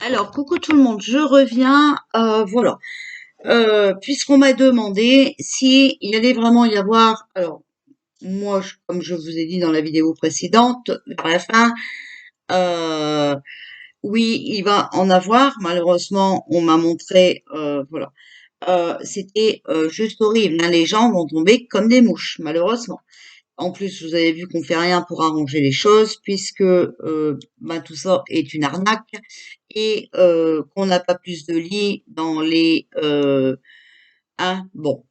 Alors, coucou tout le monde, je reviens. Voilà. Puisqu'on m'a demandé si il allait vraiment y avoir. Alors, moi, comme je vous ai dit dans la vidéo précédente, vers la fin, euh, oui, il va en avoir. Malheureusement, on m'a montré. Voilà. C'était juste horrible, hein. Les gens vont tomber comme des mouches, malheureusement. En plus, vous avez vu qu'on fait rien pour arranger les choses, puisque ben, tout ça est une arnaque et qu'on n'a pas plus de lits dans les bon,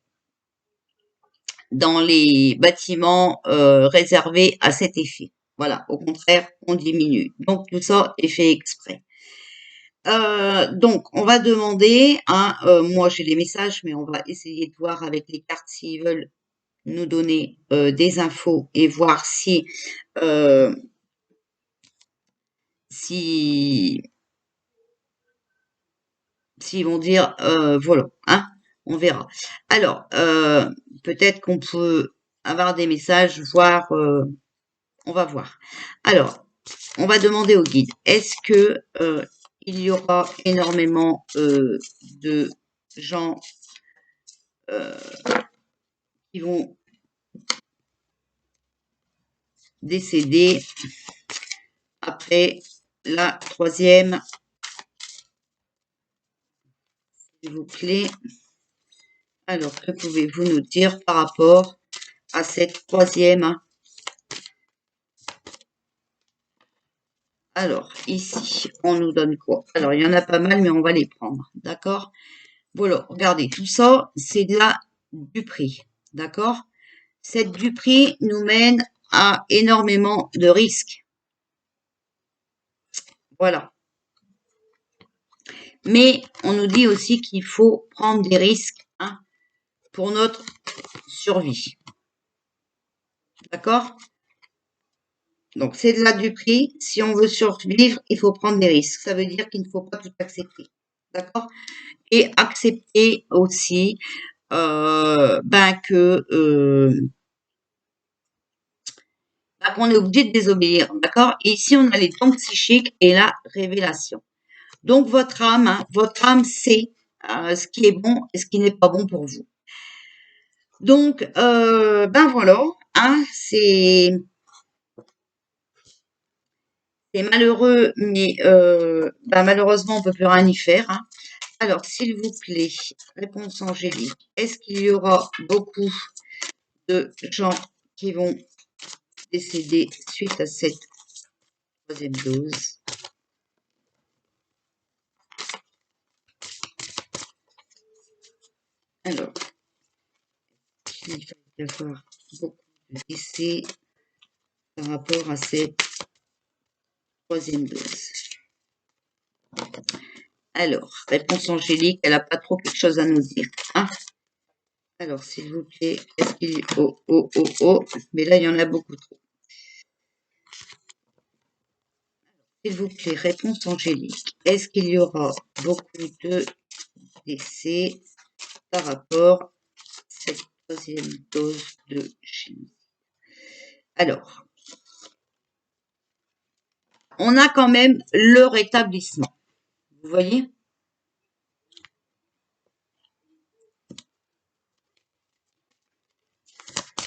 dans les bâtiments réservés à cet effet. Voilà, au contraire, on diminue. Donc tout ça est fait exprès. Donc on va demander, hein, moi j'ai les messages, mais on va essayer de voir avec les cartes s'ils veulent nous donner des infos et voir si euh, si s'ils vont dire voilà, hein, on verra. Alors, peut-être qu'on peut avoir des messages, voir, on va voir. Alors, on va demander au guide, est-ce que il y aura énormément de gens euh, qui vont décéder après la troisième, s'il vous plaît. Alors, que pouvez-vous nous dire par rapport à cette troisième? Alors, ici, on nous donne quoi? Alors, il y en a pas mal, mais on va les prendre. D'accord? Voilà, regardez, tout ça, c'est de la du prix. D'accord? Cette du prix nous mène à énormément de risques. Voilà. Mais on nous dit aussi qu'il faut prendre des risques, hein, pour notre survie. D'accord? Donc, c'est de la du prix. Si on veut survivre, il faut prendre des risques. Ça veut dire qu'il ne faut pas tout accepter. D'accord? Et accepter aussi ben qu'on est obligé de désobéir, d'accord? Et ici, on a les dons psychiques et la révélation. Donc, votre âme sait ce qui est bon et ce qui n'est pas bon pour vous. Donc, ben voilà, hein, c'est malheureux, mais ben malheureusement, on peut plus rien y faire, hein. Alors, s'il vous plaît, réponse angélique. Est-ce qu'il y aura beaucoup de gens qui vont décéder suite à cette troisième dose? Alors, il va y avoir beaucoup de décès par rapport à cette troisième dose. Alors, réponse angélique, elle n'a pas trop quelque chose à nous dire, hein. Alors, s'il vous plaît, est-ce qu'il y a... Oh, oh, oh, oh. Mais là, il y en a beaucoup trop. S'il vous plaît, réponse angélique. Est-ce qu'il y aura beaucoup de décès par rapport à cette troisième dose de chimie? Alors, on a quand même le rétablissement. Vous voyez?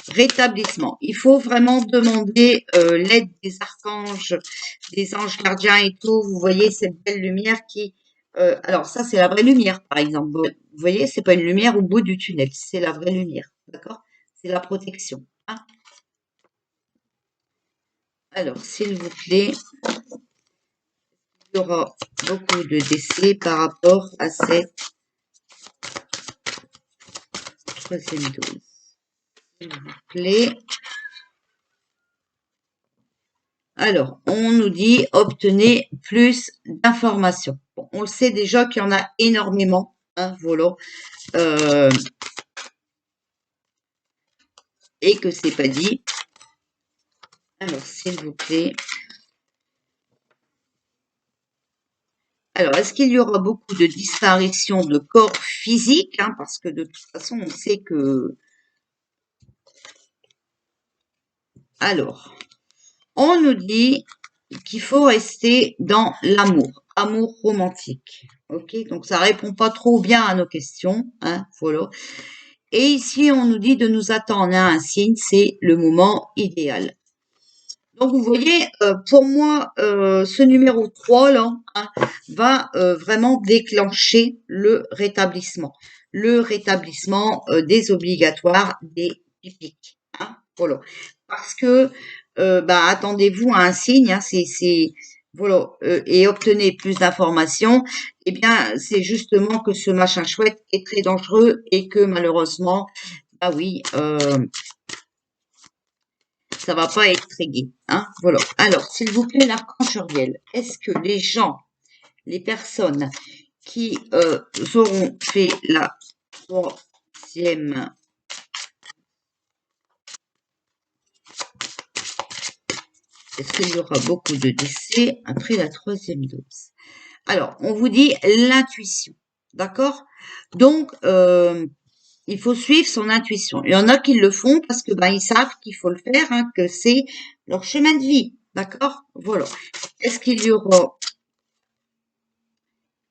Rétablissement. Il faut vraiment demander l'aide des archanges, des anges gardiens et tout. Vous voyez cette belle lumière qui... alors ça, c'est la vraie lumière, par exemple. Vous voyez, c'est pas une lumière au bout du tunnel, c'est la vraie lumière. D'accord? C'est la protection, hein. Alors, s'il vous plaît, il y aura beaucoup de décès par rapport à cette troisième dose. S'il vous plaît. Alors, on nous dit obtenez plus d'informations. Bon, on le sait déjà qu'il y en a énormément, hein, voilà, et que c'est pas dit. Alors, s'il vous plaît. Alors, est-ce qu'il y aura beaucoup de disparitions de corps physiques, hein, parce que de toute façon, on sait que... Alors, on nous dit qu'il faut rester dans l'amour, amour romantique. Ok, donc ça répond pas trop bien à nos questions, hein, voilà. Et ici, on nous dit de nous attendre à un signe, c'est le moment idéal. Donc, vous voyez, pour moi, ce numéro 3, là, hein, va vraiment déclencher le rétablissement. Le rétablissement des obligatoires, des typiques. Hein, voilà. Parce que, bah, attendez-vous à un signe, hein, voilà, et obtenez plus d'informations. Eh bien, c'est justement que ce machin chouette est très dangereux et que malheureusement, bah oui, ça va pas être très gai, hein, voilà. Alors, s'il vous plaît, l'archange Uriel, est-ce que les gens, les personnes qui auront fait la troisième, est-ce qu'il y aura beaucoup de décès après la troisième dose? Alors, on vous dit l'intuition, d'accord? Donc, il faut suivre son intuition. Il y en a qui le font parce que ben ils savent qu'il faut le faire, hein, que c'est leur chemin de vie, d'accord? Voilà. Est-ce qu'il y aura,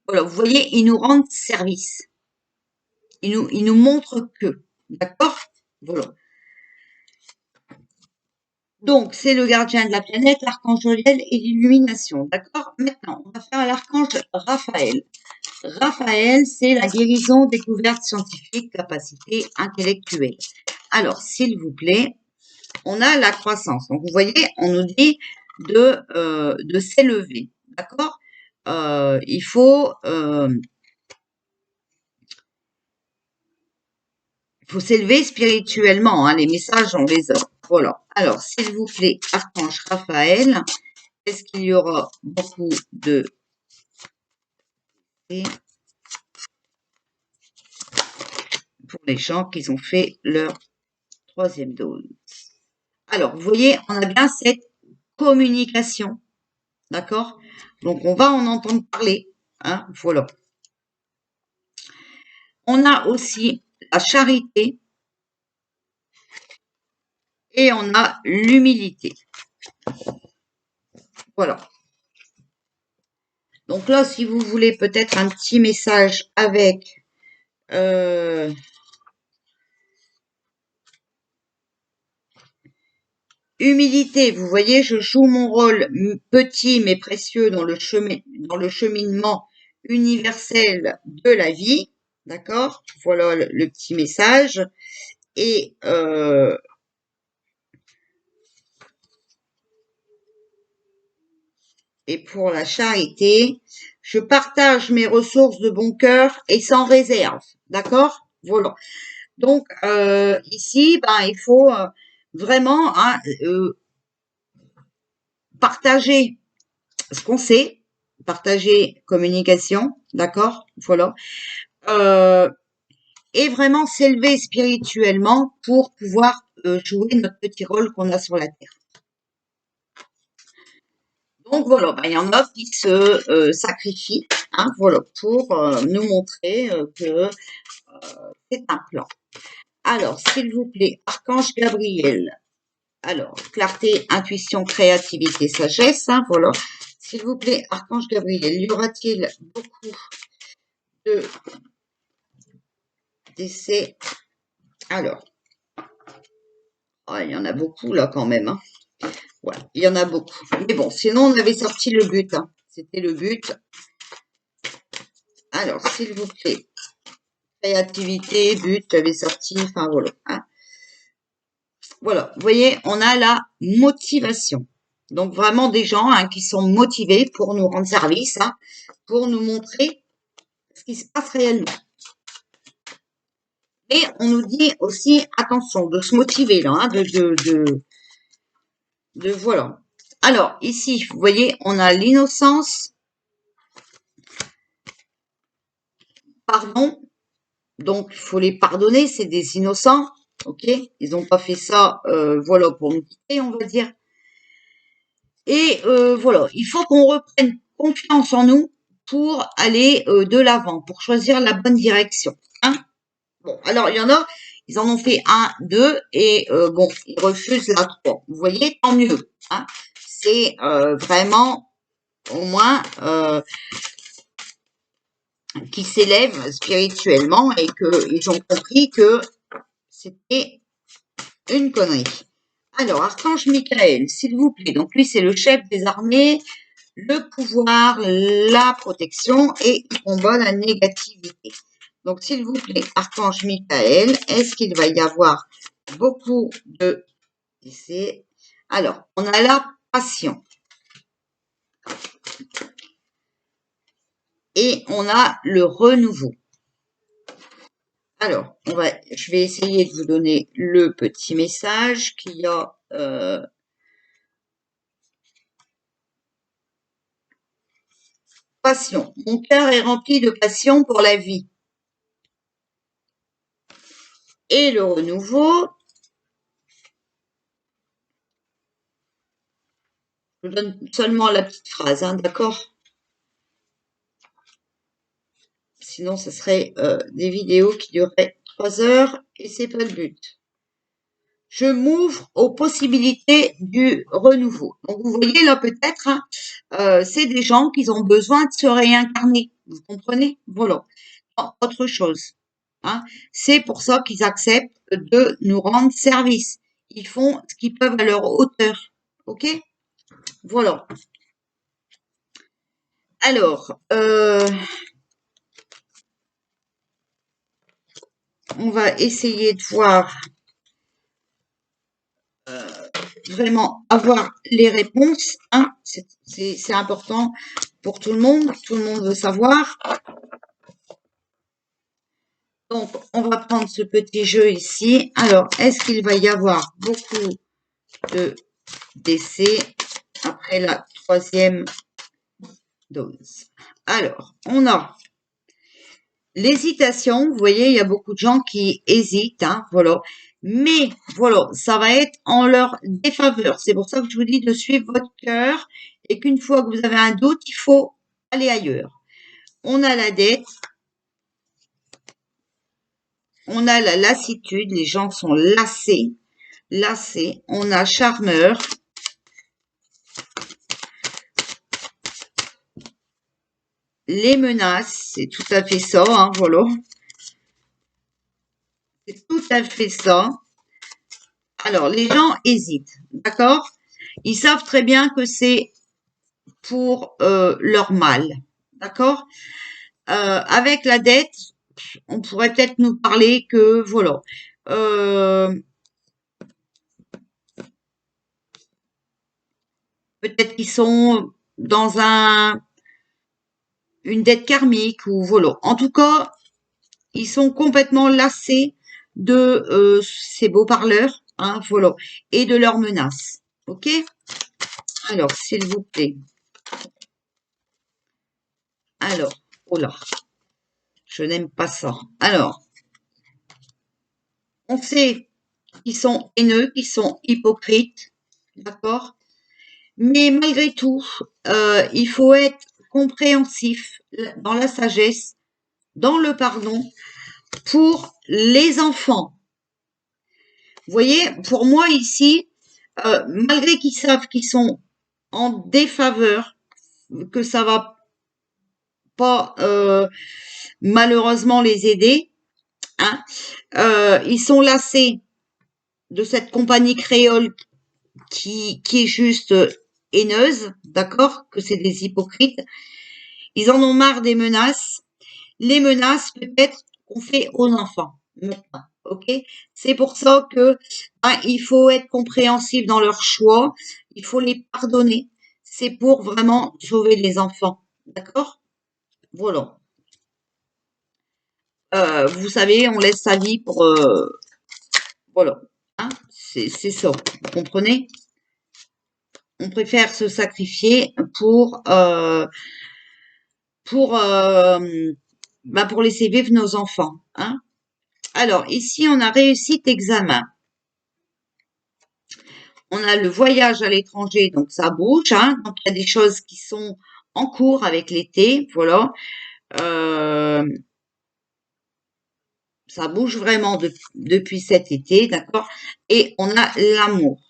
voilà, vous voyez, ils nous rendent service. Ils nous montrent que, d'accord? Voilà. Donc, c'est le gardien de la planète, l'archange Uriel et l'illumination, d'accord? Maintenant, on va faire l'archange Raphaël. Raphaël, c'est la guérison, découverte scientifique, capacité intellectuelle. Alors, s'il vous plaît, on a la croissance. Donc, vous voyez, on nous dit de s'élever, d'accord? Il faut s'élever spirituellement, hein, les messages, on les a. Voilà. Alors, s'il vous plaît, archange Raphaël, est-ce qu'il y aura beaucoup de pour les gens qui ont fait leur troisième dose? Alors, vous voyez, on a bien cette communication, d'accord? Donc, on va en entendre parler, hein, voilà. On a aussi la charité et on a l'humilité. Voilà. Donc là, si vous voulez peut-être un petit message avec humilité, vous voyez, je joue mon rôle petit mais précieux dans le cheminement universel de la vie, d'accord? Voilà le petit message. Et pour la charité, je partage mes ressources de bon cœur et sans réserve, d'accord? Voilà. Donc ici, ben il faut vraiment hein, partager ce qu'on sait, partager communication, d'accord? Voilà. Et vraiment s'élever spirituellement pour pouvoir jouer notre petit rôle qu'on a sur la Terre. Donc voilà, ben, il y en a qui se sacrifient, hein, voilà, pour nous montrer que c'est un plan. Alors, s'il vous plaît, archange Gabriel. Alors, clarté, intuition, créativité, sagesse, hein, voilà. S'il vous plaît, archange Gabriel, y aura-t-il beaucoup de décès? Alors, oh, il y en a beaucoup là quand même, hein. Ouais, il y en a beaucoup. Mais bon, sinon on avait sorti le but, hein. C'était le but. Alors, s'il vous plaît, créativité, but, j'avais sorti, enfin voilà, hein. Voilà, vous voyez, on a la motivation. Donc vraiment des gens hein, qui sont motivés pour nous rendre service, hein, pour nous montrer ce qui se passe réellement. Et on nous dit aussi, attention, de se motiver là, hein, voilà. Alors, ici, vous voyez, on a l'innocence, pardon, donc il faut les pardonner, c'est des innocents, ok? Ils n'ont pas fait ça, voilà, pour nous quitter, on va dire. Et voilà, il faut qu'on reprenne confiance en nous pour aller de l'avant, pour choisir la bonne direction. Hein. Bon, alors il y en a, ils en ont fait 1, 2, et bon, ils refusent la 3. Vous voyez, tant mieux. Hein. c'est vraiment au moins qui s'élèvent spirituellement et qu'ils ont compris que c'était une connerie. Alors, Archange Michael, s'il vous plaît. Donc, lui, c'est le chef des armées, le pouvoir, la protection et il combat la négativité. Donc, s'il vous plaît, Archange Michael, est-ce qu'il va y avoir beaucoup de... Alors, on a la passion. Et on a le renouveau. Alors, je vais essayer de vous donner le petit message qu'il y a. Passion. Mon cœur est rempli de passion pour la vie. Et le renouveau. Je vous donne seulement la petite phrase, hein, d'accord? Sinon, ce serait des vidéos qui dureraient 3 heures et c'est pas le but. Je m'ouvre aux possibilités du renouveau. Donc, vous voyez là peut-être, hein, c'est des gens qui ont besoin de se réincarner. Vous comprenez? Voilà. Autre chose. Hein. C'est pour ça qu'ils acceptent de nous rendre service. Ils font ce qu'ils peuvent à leur hauteur. OK? Voilà. Alors, on va essayer de voir vraiment avoir les réponses. Hein. C'est important pour tout le monde. Tout le monde veut savoir. Donc, on va prendre ce petit jeu ici. Alors, est-ce qu'il va y avoir beaucoup de décès après la 3e dose? Alors, on a l'hésitation. Vous voyez, il y a beaucoup de gens qui hésitent. Hein, voilà. Mais, voilà, ça va être en leur défaveur. C'est pour ça que je vous dis de suivre votre cœur et qu'une fois que vous avez un doute, il faut aller ailleurs. On a la dette. On a la lassitude. Les gens sont lassés. On a charmeur. Les menaces, c'est tout à fait ça, hein, voilà. C'est tout à fait ça. Alors, les gens hésitent, d'accord? Ils savent très bien que c'est pour leur mal, d'accord? Avec la dette, on pourrait peut-être nous parler que, voilà, peut-être qu'ils sont dans une dette karmique ou voilà. En tout cas, ils sont complètement lassés de ces beaux parleurs, hein, voilà, et de leurs menaces. OK? Alors, s'il vous plaît. Alors, oh là, je n'aime pas ça. Alors, on sait qu'ils sont haineux, qu'ils sont hypocrites, d'accord? Mais malgré tout, il faut être compréhensif dans la sagesse, dans le pardon, pour les enfants. Vous voyez, pour moi ici, malgré qu'ils savent qu'ils sont en défaveur, que ça va pas malheureusement les aider, hein, ils sont lassés de cette compagnie créole qui est juste haineuse, d'accord, que c'est des hypocrites. Ils en ont marre des menaces. Les menaces peut-être qu'on fait aux enfants maintenant. Ok, c'est pour ça que hein, il faut être compréhensif dans leur choix. Il faut les pardonner. C'est pour vraiment sauver les enfants. D'accord? Voilà. Vous savez, on laisse sa vie pour voilà. Hein, c'est ça. Vous comprenez? On préfère se sacrifier pour laisser vivre nos enfants. Hein. Alors, ici, on a réussite examen. On a le voyage à l'étranger, donc ça bouge. Hein, donc, il y a des choses qui sont en cours avec l'été. Voilà. Ça bouge vraiment depuis cet été, d'accord? Et on a l'amour.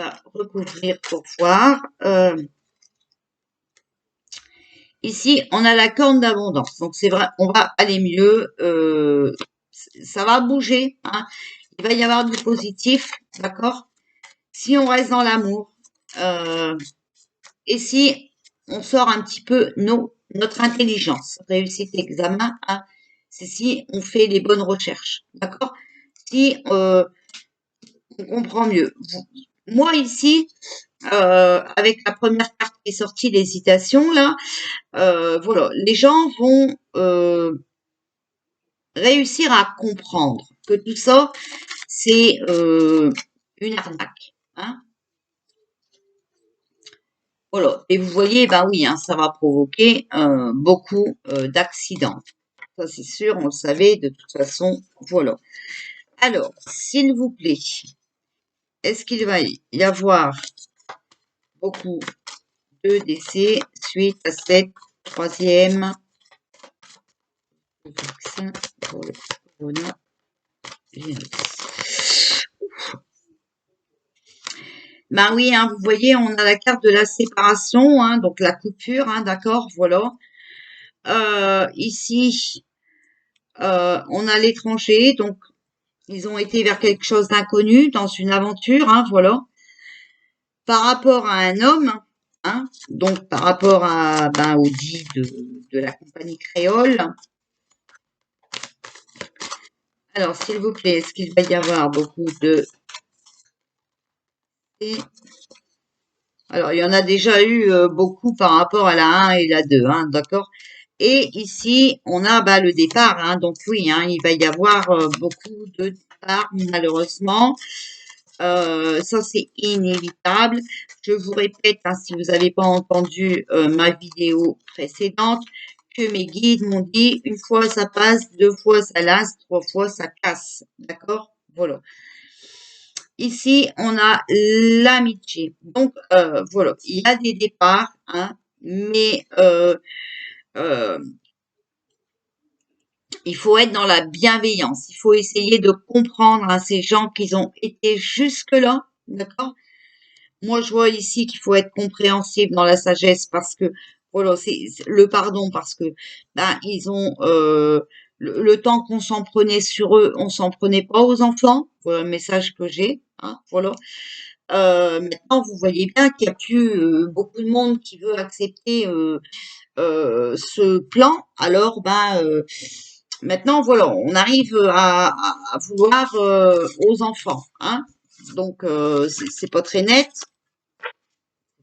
va recouvrir pour voir. Ici, on a la corne d'abondance. Donc, c'est vrai, on va aller mieux. Ça va bouger. Hein. Il va y avoir du positif. D'accord? Si on reste dans l'amour. Et si on sort un petit peu notre intelligence. Réussite examen. Hein, c'est si on fait les bonnes recherches. D'accord? Si on comprend mieux. Moi, ici, avec la première carte qui est sortie, l'hésitation, là, voilà, les gens vont réussir à comprendre que tout ça, c'est une arnaque. Hein. Voilà. Et vous voyez, bah oui, hein, ça va provoquer beaucoup d'accidents. Ça, c'est sûr, on le savait de toute façon. Voilà. Alors, s'il vous plaît, est-ce qu'il va y avoir beaucoup de décès suite à cette troisième vaccin pour le coronavirus? Ben oui, hein, vous voyez, on a la carte de la séparation, hein, donc la coupure, hein, d'accord, voilà. Ici, on a l'étranger, donc ils ont été vers quelque chose d'inconnu, dans une aventure, hein, voilà. Par rapport à un homme, hein, donc par rapport à au dit de la compagnie créole. Alors, s'il vous plaît, est-ce qu'il va y avoir beaucoup de... Alors, il y en a déjà eu beaucoup par rapport à la 1 et la 2, hein, d'accord? Et ici, on a le départ, hein, donc oui, hein, il va y avoir beaucoup de départs, malheureusement. Ça, c'est inévitable. Je vous répète, hein, si vous n'avez pas entendu ma vidéo précédente, que mes guides m'ont dit, une fois ça passe, deux fois ça lasse, trois fois ça casse. D'accord? Voilà. Ici, on a l'amitié. Donc, voilà, il y a des départs, hein, mais il faut être dans la bienveillance. Il faut essayer de comprendre hein, ces gens qui ont été jusque-là, d'accord? Moi, je vois ici qu'il faut être compréhensible dans la sagesse parce que, voilà, c'est le pardon parce que, ils ont le temps qu'on s'en prenait sur eux, on s'en prenait pas aux enfants. Voilà le message que j'ai. Hein, voilà. Maintenant, vous voyez bien qu'il y a plus beaucoup de monde qui veut accepter ce plan. Alors, maintenant, voilà, on arrive à vouloir aux enfants. Hein. Donc, c'est pas très net,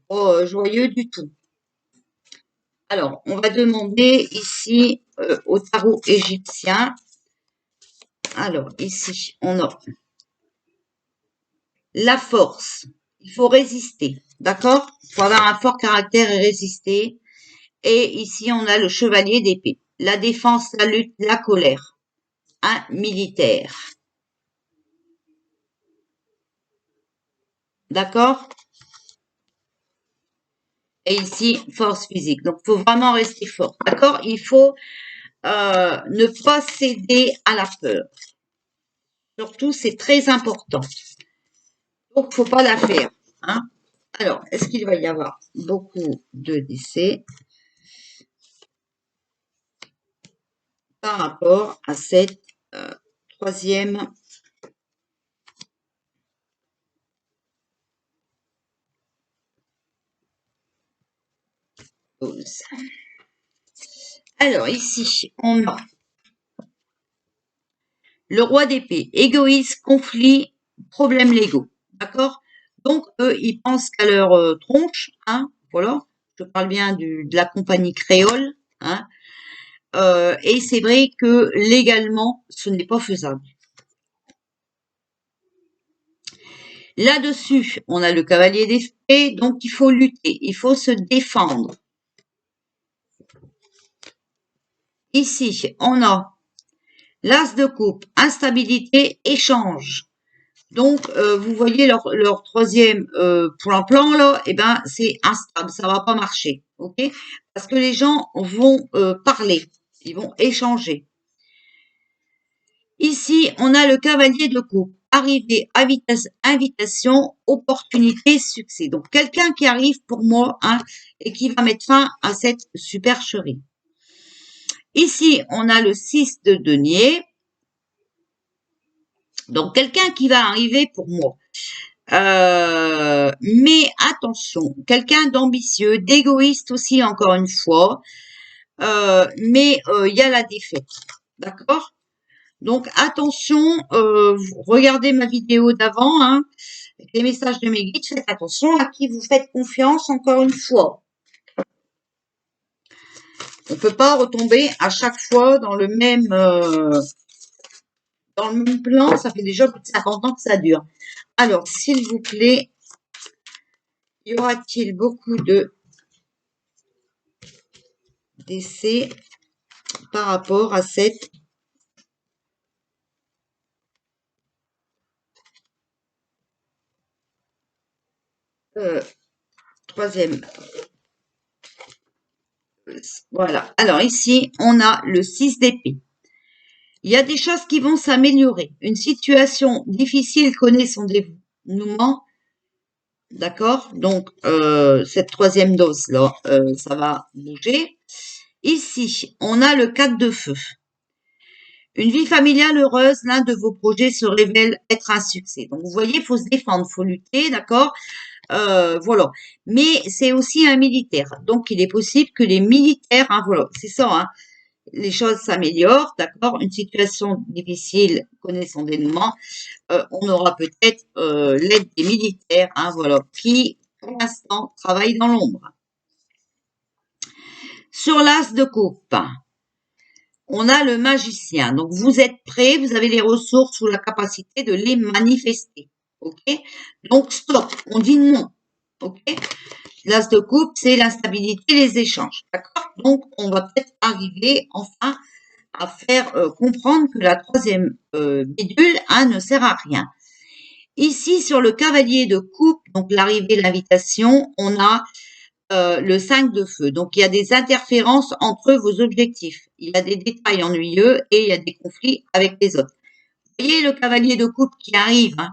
pas joyeux du tout. Alors, on va demander ici au tarot égyptien. Alors, ici, on a la force. Il faut résister, d'accord? Il faut avoir un fort caractère et résister. Et ici, on a le chevalier d'épée. La défense, la lutte, la colère. Un militaire. D'accord? Et ici, force physique. Donc, il faut vraiment rester fort. D'accord? Il faut ne pas céder à la peur. Surtout, c'est très important. Donc, faut pas la faire. Hein? Alors, est-ce qu'il va y avoir beaucoup de décès par rapport à cette troisième dose? Alors, ici, on a le roi d'épée, égoïste, conflit, problèmes légaux. D'accord? Donc, eux, ils pensent qu'à leur tronche. Hein, voilà. Je parle bien de la compagnie créole. Hein, et c'est vrai que légalement, ce n'est pas faisable. Là-dessus, on a le cavalier d'épée, donc il faut lutter, il faut se défendre. Ici, on a l'as de coupe, instabilité, échange. Donc, vous voyez leur troisième plan là, c'est instable, ça va pas marcher, ok? Parce que les gens vont parler, ils vont échanger. Ici, on a le cavalier de coupe, arrivée, invitation, opportunité, succès. Donc, quelqu'un qui arrive pour moi, hein, et qui va mettre fin à cette supercherie. Ici, on a le 6 de denier. Donc, quelqu'un qui va arriver pour moi. Mais attention, quelqu'un d'ambitieux, d'égoïste aussi, encore une fois. Mais il y a la défaite. D'accord? Donc, attention, regardez ma vidéo d'avant, hein, avec les messages de mes guides, faites attention à qui vous faites confiance, encore une fois. On ne peut pas retomber à chaque fois dans le même plan, ça fait déjà plus de 50 ans que ça dure. Alors, s'il vous plaît, y aura-t-il beaucoup de décès par rapport à cette troisième? Voilà. Alors ici, on a le 6 d'épée. Il y a des choses qui vont s'améliorer. Une situation difficile connaît son dénouement. D'accord? Donc, cette troisième dose-là, ça va bouger. Ici, on a le 4 de feu. Une vie familiale heureuse, l'un de vos projets se révèle être un succès. Donc, vous voyez, il faut se défendre, il faut lutter, d'accord? Voilà. Mais c'est aussi un militaire. Donc, il est possible que les militaires, hein, voilà, c'est ça, hein, les choses s'améliorent, d'accord? Une situation difficile connaît son dénouement. On aura peut-être l'aide des militaires, hein, voilà, qui, pour l'instant, travaillent dans l'ombre. Sur l'as de coupe, on a le magicien. Donc, vous êtes prêts, vous avez les ressources ou la capacité de les manifester. OK? Donc, stop. On dit non. OK? L'as de coupe, c'est l'instabilité, les échanges. D'accord? Donc, on va peut-être arriver, enfin, à faire comprendre que la troisième bidule, hein, ne sert à rien. Ici, sur le cavalier de coupe, donc l'arrivée, l'invitation, on a le 5 de feu. Donc, il y a des interférences entre vos objectifs. Il y a des détails ennuyeux et il y a des conflits avec les autres. Vous voyez le cavalier de coupe qui arrive, hein,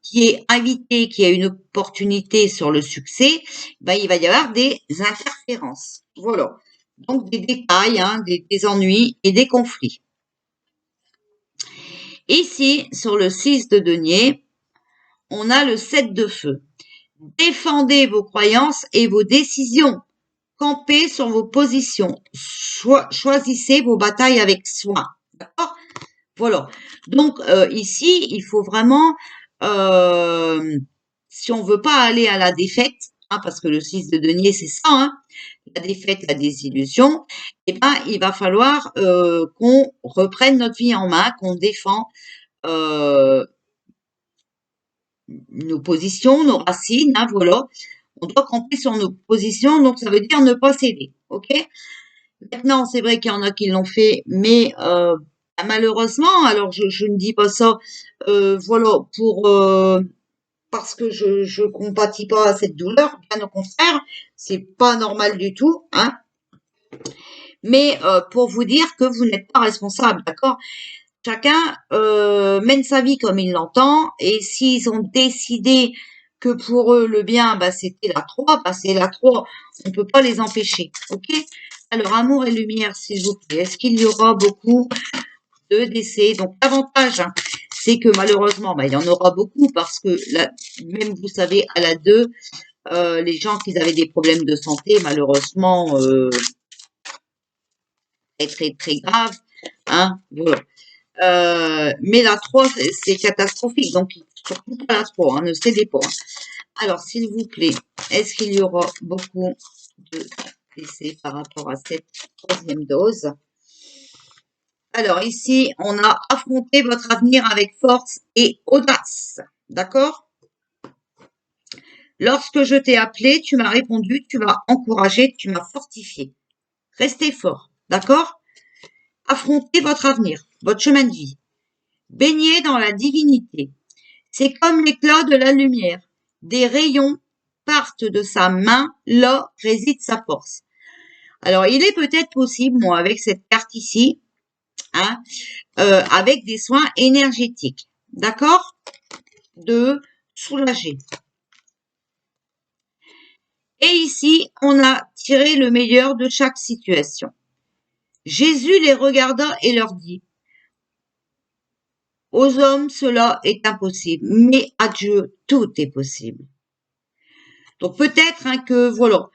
qui est invité, qui a une opportunité sur le succès, ben, il va y avoir des interférences. Voilà. Donc, des détails, hein, des ennuis et des conflits. Ici, sur le 6 de denier, on a le 7 de feu. Défendez vos croyances et vos décisions. Campez sur vos positions. Choisissez vos batailles avec soin. D'accord? Voilà. Donc, ici, il faut vraiment, si on veut pas aller à la défaite, hein, parce que le 6 de denier, c'est ça, hein, la défaite, la désillusion, eh ben, il va falloir qu'on reprenne notre vie en main, qu'on défend nos positions, nos racines, hein, voilà. On doit camper sur nos positions, donc ça veut dire ne pas céder, ok? Maintenant, c'est vrai qu'il y en a qui l'ont fait, mais malheureusement, alors je ne dis pas ça, voilà, pour parce que je compatis pas à cette douleur, bien au contraire, c'est pas normal du tout, hein. Mais pour vous dire que vous n'êtes pas responsable, d'accord? Chacun mène sa vie comme il l'entend, et s'ils ont décidé que pour eux le bien, bah, c'était la 3, bah, c'est la 3, on peut pas les empêcher, ok? Alors, amour et lumière, s'il vous plaît, est-ce qu'il y aura beaucoup de décès? Donc, l'avantage, hein, c'est que malheureusement, bah, il y en aura beaucoup, parce que même vous savez, à la 2, les gens qui avaient des problèmes de santé, malheureusement, c'est très très grave, hein, voilà. Mais la 3, c'est catastrophique. Donc, surtout pas la 3, hein, ne cédez pas. Hein. Alors, s'il vous plaît, est-ce qu'il y aura beaucoup de décès par rapport à cette troisième dose? Alors, ici, on a affronté votre avenir avec force et audace. D'accord? Lorsque je t'ai appelé, tu m'as répondu, tu m'as encouragé, tu m'as fortifié. Restez fort. D'accord? Affrontez votre avenir, votre chemin de vie. Baignez dans la divinité. C'est comme l'éclat de la lumière. Des rayons partent de sa main, là réside sa force. Alors, il est peut-être possible, moi, avec cette carte ici, hein, avec des soins énergétiques. D'accord? de soulager. Et ici, on a tiré le meilleur de chaque situation. Jésus les regarda et leur dit, aux hommes, cela est impossible, mais à Dieu, tout est possible. Donc peut-être que, voilà,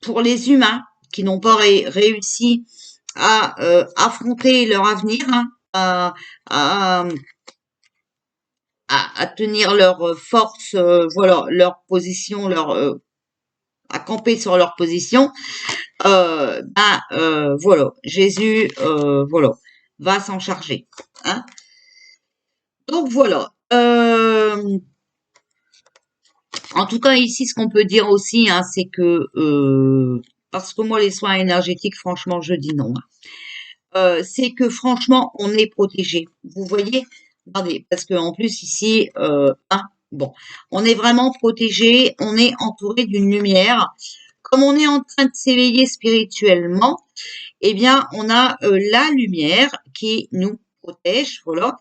pour les humains qui n'ont pas réussi à affronter leur avenir, à, à tenir leur force, voilà, leur position, à camper sur leur position, voilà, Jésus, voilà, va s'en charger. Hein. Donc voilà. En tout cas, ici, ce qu'on peut dire aussi, c'est que parce que moi, les soins énergétiques, franchement, je dis non. C'est que franchement, on est protégé. Vous voyez, regardez, parce que en plus ici, bon, on est vraiment protégé. On est entouré d'une lumière. Comme on est en train de s'éveiller spirituellement, eh bien, on a la lumière qui nous protège, voilà,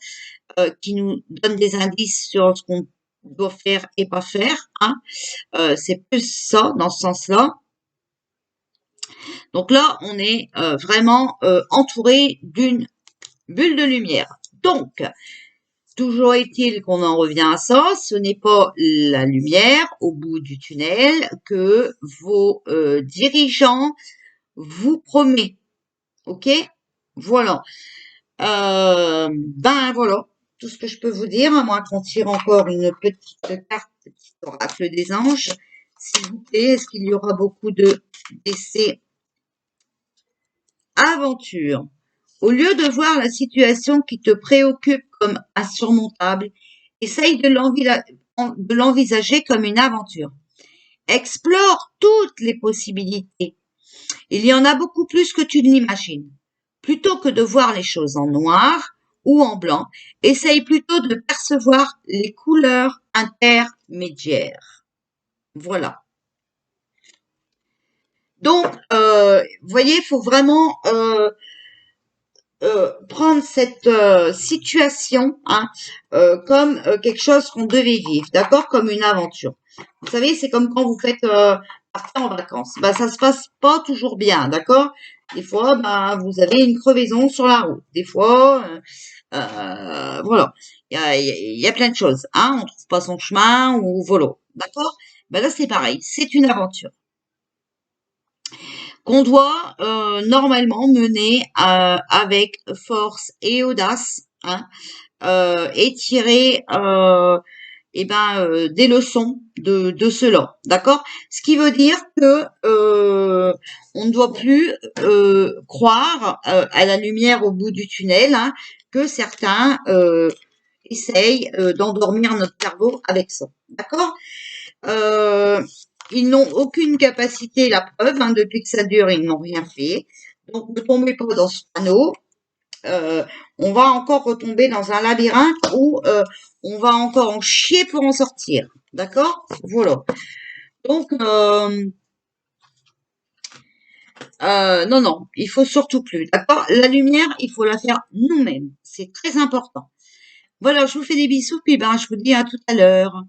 qui nous donne des indices sur ce qu'on doit faire et pas faire. C'est plus ça, dans ce sens-là. Donc là, on est vraiment entouré d'une bulle de lumière. Donc, toujours est-il qu'on en revient à ça, ce n'est pas la lumière au bout du tunnel que vos dirigeants vous promettent. Ok? Voilà. Voilà, tout ce que je peux vous dire, à moins qu'on tire encore une petite carte, petit oracle des anges. S'il vous plaît, est-ce qu'il y aura beaucoup de décès? Aventure. Au lieu de voir la situation qui te préoccupe comme insurmontable, essaye de l'envisager comme une aventure. Explore toutes les possibilités. Il y en a beaucoup plus que tu ne l'imagines. Plutôt que de voir les choses en noir ou en blanc, essaye plutôt de percevoir les couleurs intermédiaires. Voilà. Donc, vous voyez, il faut vraiment prendre cette situation comme quelque chose qu'on devait vivre, d'accord, comme une aventure. Vous savez, c'est comme quand vous faites partir en vacances. Ça se passe pas toujours bien, d'accord. Des fois, vous avez une crevaison sur la route. Des fois, voilà, il y a plein de choses. On trouve pas son chemin ou voilà, d'accord. Là, c'est pareil, c'est une aventure qu'on doit normalement mener avec force et audace, et tirer des leçons de cela, d'accord? Ce qui veut dire que on ne doit plus croire à la lumière au bout du tunnel, que certains essayent d'endormir notre cerveau avec ça, d'accord? Ils n'ont aucune capacité, la preuve, depuis que ça dure, ils n'ont rien fait. Donc, ne tombez pas dans ce panneau. On va encore retomber dans un labyrinthe où on va encore en chier pour en sortir. D'accord? Voilà. Donc, non, il faut surtout plus. D'accord? La lumière, il faut la faire nous-mêmes. C'est très important. Voilà, je vous fais des bisous, puis je vous dis à tout à l'heure.